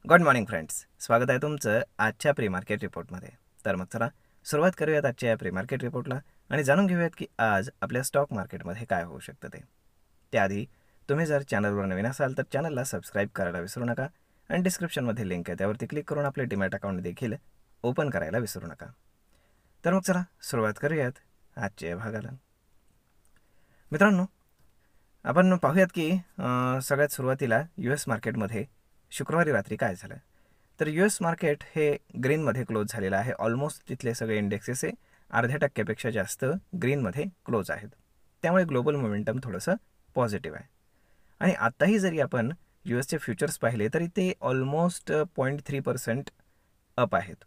Good morning friends, स्वागत आहे तुमचं आजच्या प्री मार्केट रिपोर्टमध्ये. तर मग चला सुरुवात करूयात आजच्या या प्री मार्केट रिपोर्टला आणि जाणून घेऊयात की आज आपल्या स्टॉक मार्केटमध्ये काय होऊ शकतं ते. त्याआधी तुम्ही जर चॅनलवर नवीन असाल तर चॅनलला सबस्क्राईब करायला विसरू नका आणि डिस्क्रिप्शनमध्ये लिंक आहे त्यावरती क्लिक करून आपले डीमॅट अकाउंट देखील ओपन करायला विसरू नका. तर मग चला सुरुवात करूयात आजच्या या भागाला. मित्रांनो, आपण पाहूयात की सगळ्यात सुरुवातीला US मार्केटमध्ये शुक्रवारी रात्री काय झालं. तर US मार्केट हे ग्रीनमध्ये क्लोज झालेलं आहे. ऑलमोस्ट तिथले सगळे इंडेक्सेस हे 0.5% जास्त ग्रीनमध्ये क्लोज आहेत. त्यामुळे ग्लोबल मोमेंटम थोडंसं पॉझिटिव्ह आहे. आणि आत्ताही जरी आपण USचे फ्युचर्स पाहिले तरी ते ऑलमोस्ट 0.3% अप आहेत.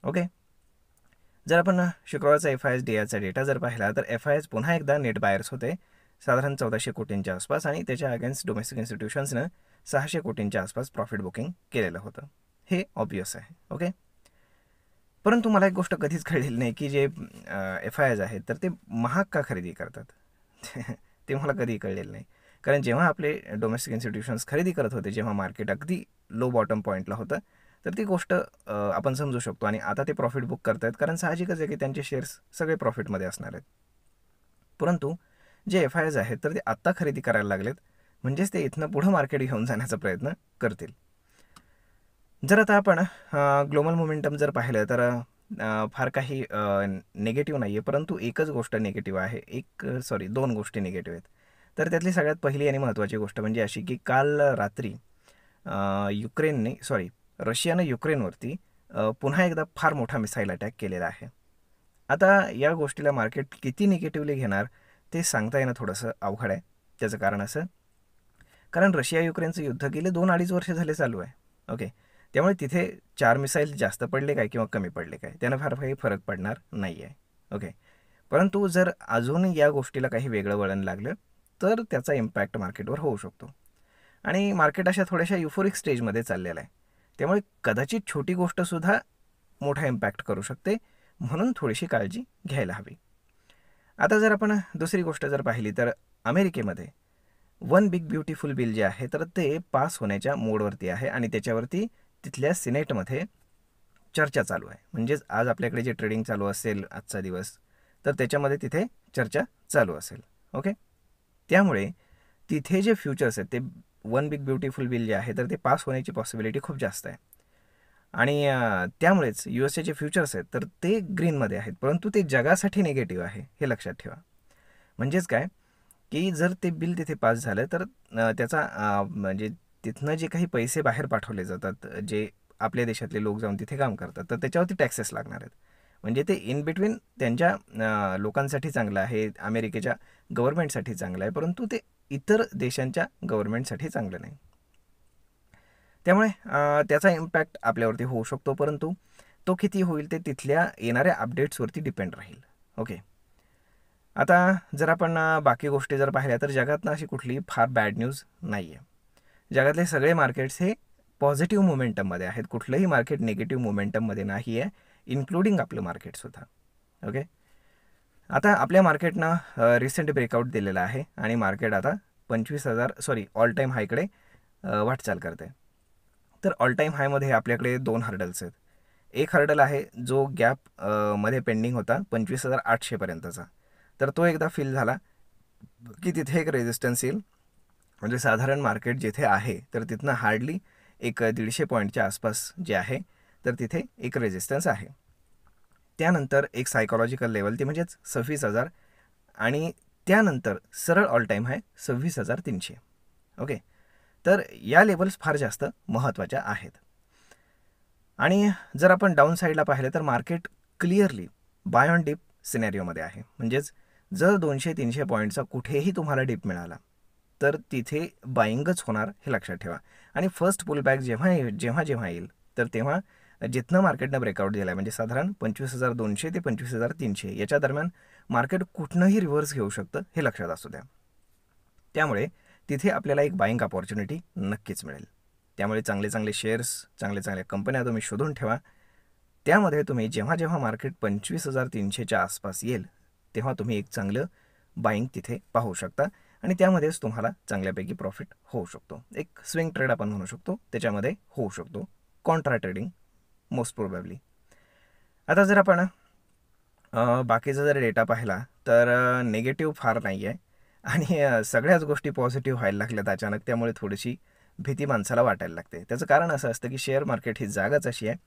ओके, जर आपण शुक्रवारचा FIS DIचा डेटा जर पाहिला तर FIS पुन्हा एकदा नेट बायर्स होते साधारण 1400 कोटींच्या आसपास आणि त्याच्या अगेन्स्ट डोमेस्टिक इन्स्टिट्यूशन्सनं 600 कोटींच्या आसपास प्रॉफिट बुकिंग केलेलं होतं. हे ऑब्वियस आहे. ओके, परंतु मला एक गोष्ट कधीच कळलेली नाही की जे FIS आहेत तर ते महाग का खरेदी करतात. ते मला कधीही कळलेलं नाही. कारण जेव्हा आपले डोमेस्टिक इन्स्टिट्यूशन्स खरेदी करत होते, जेव्हा मार्केट अगदी लो बॉटम पॉईंटला होतं, तर ती गोष्ट आपण समजू शकतो. आणि आता ते प्रॉफिट बुक करत आहेत कारण साहजिकच आहे की त्यांचे शेअर्स सगळे प्रॉफिटमध्ये असणार आहेत. परंतु जे FIS आहेत तर ते आत्ता खरेदी करायला लागलेत, म्हणजेच ते इथनं पुढं मार्केट घेऊन जाण्याचा प्रयत्न करतील. जर आता आपण ग्लोबल मोमेंटम जर पाहिलं तर फार काही निगेटिव्ह नाही आहे, परंतु एकच गोष्ट निगेटिव्ह आहे. दोन गोष्टी निगेटिव्ह आहेत. तर त्यातली सगळ्यात पहिली आणि महत्त्वाची गोष्ट म्हणजे अशी की काल रात्री रशियानं युक्रेनवरती पुन्हा एकदा फार मोठा मिसाईल अटॅक केलेला आहे. आता या गोष्टीला मार्केट किती निगेटिव्हली घेणार ते सांगता येणं थोडंसं अवघड आहे. त्याचं कारण असं, कारण रशिया युक्रेनचं युद्ध गेले 2-2.5 वर्ष झाले चालू आहे. ओके, त्यामुळे तिथे 4 मिसाईल जास्त पडले काय किंवा कमी पडले काय त्यानं फार काही फरक पडणार नाही आहे. ओके, परंतु जर अजून या गोष्टीला काही वेगळं वळण लागलं तर त्याचा इम्पॅक्ट मार्केटवर होऊ शकतो. आणि मार्केट अशा थोड्याशा युफोरिक स्टेजमध्ये चाललेलं आहे. त्यामुळे कदाचित छोटी गोष्टसुद्धा मोठा इम्पॅक्ट करू शकते, म्हणून थोडीशी काळजी घ्यायला हवी. आता जर आपण दुसरी गोष्ट जर पाहिली तर अमेरिकेमध्ये वन बिग ब्युटिफुल बिल जे आहे तर ते पास होण्याच्या मोडवरती आहे आणि त्याच्यावरती तिथल्या सिनेटमध्ये चर्चा चालू आहे. म्हणजेच आज आपल्याकडे जे ट्रेडिंग चालू असेल आजचा दिवस, तर त्याच्यामध्ये तिथे चर्चा चालू असेल. ओके, त्यामुळे तिथे जे फ्युचर्स आहेत ते वन बिग ब्युटिफुल बिल जे आहे तर ते पास होण्याची पॉसिबिलिटी खूप जास्त आहे. आणि त्यामुळेच USचे जे फ्युचर्स आहेत तर ते ग्रीनमध्ये आहेत, परंतु ते जगासाठी निगेटिव्ह आहे, हे लक्षात ठेवा. म्हणजेच काय की जर ते बिल तिथे पास झालं तर त्याचा म्हणजे तिथनं जे काही पैसे बाहेर पाठवले जातात, जे आपल्या देशातले लोक जाऊन तिथे काम करतात, तर त्याच्यावरती टॅक्सेस लागणार आहेत. म्हणजे ते इन बिटवीन त्यांच्या लोकांसाठी चांगलं आहे, अमेरिकेच्या गव्हर्नमेंटसाठी चांगलं आहे, परंतु ते इतर देशांच्या गव्हर्नमेंटसाठी चांगलं नाही. त्यामुळे त्याचा इम्पॅक्ट आपल्यावरती होऊ शकतो, परंतु तो किती होईल ते तिथल्या येणाऱ्या अपडेट्सवरती डिपेंड राहील. ओके, आता जर आपण बाकी गोष्टी जर पाहिल्या तर जगातनं अशी कुठली फार बॅड न्यूज नाही आहे. जगातले सगळे मार्केट्स हे पॉझिटिव्ह मोमेंटममध्ये आहेत. कुठलंही मार्केट निगेटिव्ह मोमेंटममध्ये नाही आहे, इन्क्लुडिंग आपलं मार्केटसुद्धा. ओके, आता आपल्या मार्केटनं रिसेंट ब्रेकआउट दिलेला आहे आणि मार्केट आता 25,000 ऑल टाईम हायकडे वाटचाल करते. तर ऑल टाईम हायमध्ये आपल्याकडे 2 हर्डल्स आहेत. एक हर्डल आहे जो गॅप मध्ये पेंडिंग होता 25,800पर्यंतचा, तर तो एकदा फिल झाला की तिथे एक रेजिस्टन्स येईल. म्हणजे साधारण मार्केट जिथे आहे तर तिथनं हार्डली एक 150 पॉईंटच्या आसपास जे आहे तर तिथे एक रेजिस्टन्स आहे. त्यानंतर एक सायकोलॉजिकल लेवल ती म्हणजेच 26,000 आणि त्यानंतर सरळ ऑल टाईम आहे 26,300. ओके, तर या लेवल्स फार जास्त महत्त्वाच्या आहेत. आणि जर आपण डाऊन साईडला पाहिलं तर market clearly buy on dip सिनेरिओमध्ये आहे. म्हणजेच जर 200-300 पॉईंटचा कुठेही तुम्हाला डिप मिळाला तर तिथे बाईंगच होणार, हे लक्षात ठेवा. आणि फर्स्ट पुलबॅक जेव्हा येईल तर तेव्हा जिथनं मार्केटनं ब्रेकआउट दिला आहे, म्हणजे साधारण 25,200 ते 25,300 याच्या दरम्यान मार्केट कुठनंही रिव्हर्स घेऊ शकतं, हे लक्षात असू द्या. त्यामुळे तिथे आपल्याला एक बाईंग अपॉर्च्युनिटी नक्कीच मिळेल. त्यामुळे चांगले चांगले शेअर्स, चांगले चांगल्या कंपन्या तुम्ही शोधून ठेवा. त्यामध्ये तुम्ही जेव्हा मार्केट 25,300च्या आसपास येईल तेव्हा तुम्ही एक चांगलं बाईंग तिथे पाहू शकता. आणि त्यामध्येच तुम्हाला चांगल्यापैकी प्रॉफिट होऊ शकतो. एक स्विंग ट्रेड आपण म्हणू शकतो, त्याच्यामध्ये होऊ शकतो. Contra trading most probably. आता जर आपण बाकीचा जर डेटा पाहिला तर निगेटिव्ह फार नाही आहे आणि सगळ्याच गोष्टी पॉझिटिव्ह व्हायला लागल्यात अचानक. त्यामुळे थोडीशी भीती माणसाला वाटायला लागते. त्याचं कारण असं असतं की शेअर मार्केट ही जागाच अशी आहे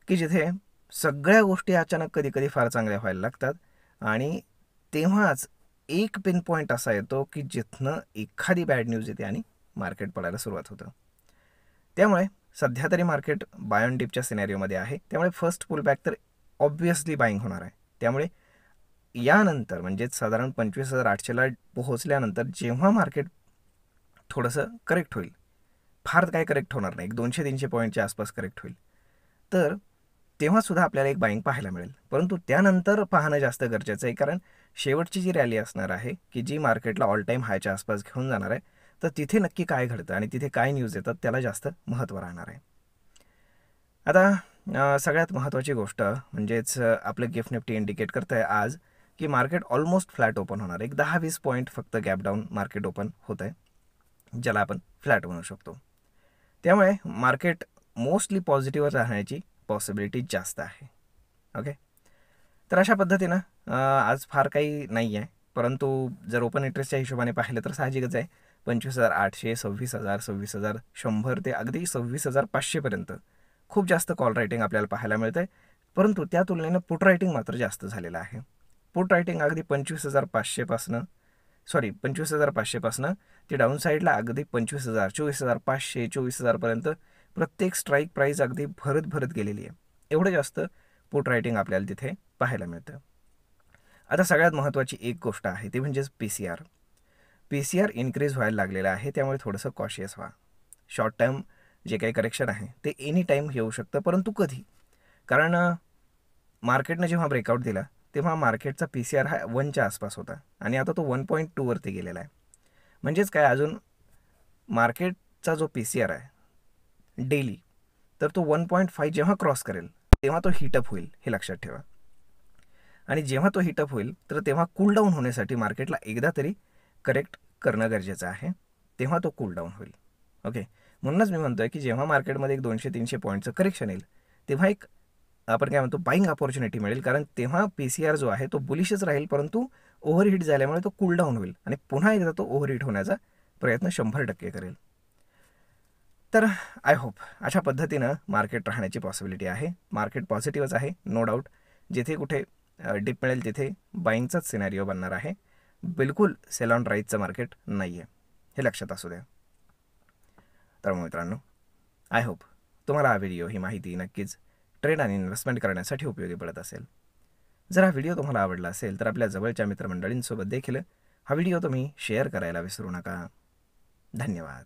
की जिथे सगळ्या गोष्टी अचानक कधी कधी फार चांगल्या व्हायला लागतात आणि तेव्हाच एक पिन पॉईंट असा येतो की जिथनं एखादी बॅड न्यूज येते आणि मार्केट पडायला सुरुवात होतं. त्यामुळे सध्या तरी मार्केट बाय ऑन डिपच्या सिनॅरिओमध्ये आहे. त्यामुळे फर्स्ट पुलबॅक तर ऑब्व्हियसली बाईंग होणार आहे. त्यामुळे यानंतर म्हणजेच साधारण 25,800ला पोहोचल्यानंतर जेव्हा मार्केट थोडंसं करेक्ट होईल, फार काय करेक्ट होणार नाही, 200-300 पॉईंटच्या आसपास करेक्ट होईल, तर तेव्हासुद्धा आपल्याला एक बाईंग पाहायला मिळेल. परंतु त्यानंतर पाहणं जास्त गरजेचं आहे, कारण शेवटची जी रॅली असणार आहे की जी मार्केटला ऑल टाईम हायच्या आसपास घेऊन जाणार आहे, तर तिथे नक्की काय घडतं आणि तिथे काय न्यूज येतात त्याला जास्त महत्त्व राहणार आहे. आता सगळ्यात महत्त्वाची गोष्ट म्हणजेच आपलं गिफ्ट निफ्टी इंडिकेट करतं आहे आज की मार्केट ऑलमोस्ट फ्लॅट ओपन होणार. एक 10-20 पॉईंट फक्त गॅप डाऊन मार्केट ओपन होतं आहे, ज्याला आपण फ्लॅट म्हणू शकतो. त्यामुळे मार्केट मोस्टली पॉझिटिव्ह राहण्याची पॉसिबिलिटी जास्त आहे. ओके, तर अशा पद्धतीनं आज फार काही नाही आहे. परंतु जर ओपन इंटरेस्टच्या हिशोबाने पाहिलं तर साहजिकच आहे 25,800, 26,000, 26,100 ते अगदी 26,500पर्यंत खूप जास्त कॉल रायटिंग आपल्याला पाहायला मिळतं आहे. परंतु त्या तुलनेनं पुट रायटिंग मात्र जास्त झालेलं आहे. पुट रायटिंग अगदी 25,500पासनं ते डाऊन साईडला अगदी 25,000, 24,500, 24,000पर्यंत प्रत्येक स्ट्राईक प्राईस अगदी भरत गेलेली आहे. एवढं जास्त पुट रायटिंग आपल्याला तिथे पाहायला मिळतं. आता सगळ्यात महत्त्वाची एक गोष्ट आहे ती म्हणजेच पी सी आर इन्क्रीज व्हायला लागलेलं आहे. त्यामुळे थोडंसं कॉशियस व्हा. शॉर्ट टर्म जे काही करेक्शन आहे ते एनी टाईम येऊ शकतं, परंतु कधी? कारण मार्केटनं जेव्हा ब्रेकआउट दिला तेव्हा मार्केटचा पी-सी-आर हा 1च्या आसपास होता आणि आता तो 1.2वरती गेलेला आहे. म्हणजेच काय, अजून मार्केटचा जो पी-सी-आर आहे डेली, तर तो 1.5 जेव्हा क्रॉस करेल तेव्हा तो हिटअप होईल, हे लक्षात ठेवा. आणि जेव्हा तो हिटअप होईल तर तेव्हा कूलडाऊन होण्यासाठी मार्केटला एकदा तरी करेक्ट करणं गरजेचं आहे, तेव्हा तो कूलडाऊन होईल. ओके, म्हणूनच मी म्हणतो आहे की जेव्हा मार्केटमध्ये एक 200-300 पॉईंटचं करेक्शन येईल तेव्हा एक आपण काय म्हणतो बाईंग अपॉर्च्युनिटी मिळेल, कारण तेव्हा पी-सी-आर जो आहे तो बुलिशच राहील, परंतु ओव्हरहीट झाल्यामुळे तो कूलडाऊन होईल आणि पुन्हा एकदा तो ओव्हरहीट होण्याचा प्रयत्न 100% करेल. तर आय होप अशा पद्धतीनं मार्केट राहण्याची पॉसिबिलिटी आहे. मार्केट पॉझिटिव्हच आहे, नो डाऊट. जिथे कुठे डिप मिळेल तिथे बाईंगचाच सिनॅरिओ बनणार आहे. बिलकुल सेल ऑन राईजचं मार्केट नाही आहे, हे लक्षात असू द्या. तर मित्रांनो, आय होप तुम्हाला हा व्हिडिओ, ही माहिती नक्कीच ट्रेड आणि इन्व्हेस्टमेंट करण्यासाठी उपयोगी पडत असेल. जर हा व्हिडिओ तुम्हाला आवडला असेल तर आपल्या जवळच्या मित्रमंडळींसोबत देखील हा व्हिडिओ तुम्ही शेअर करायला विसरू नका. धन्यवाद.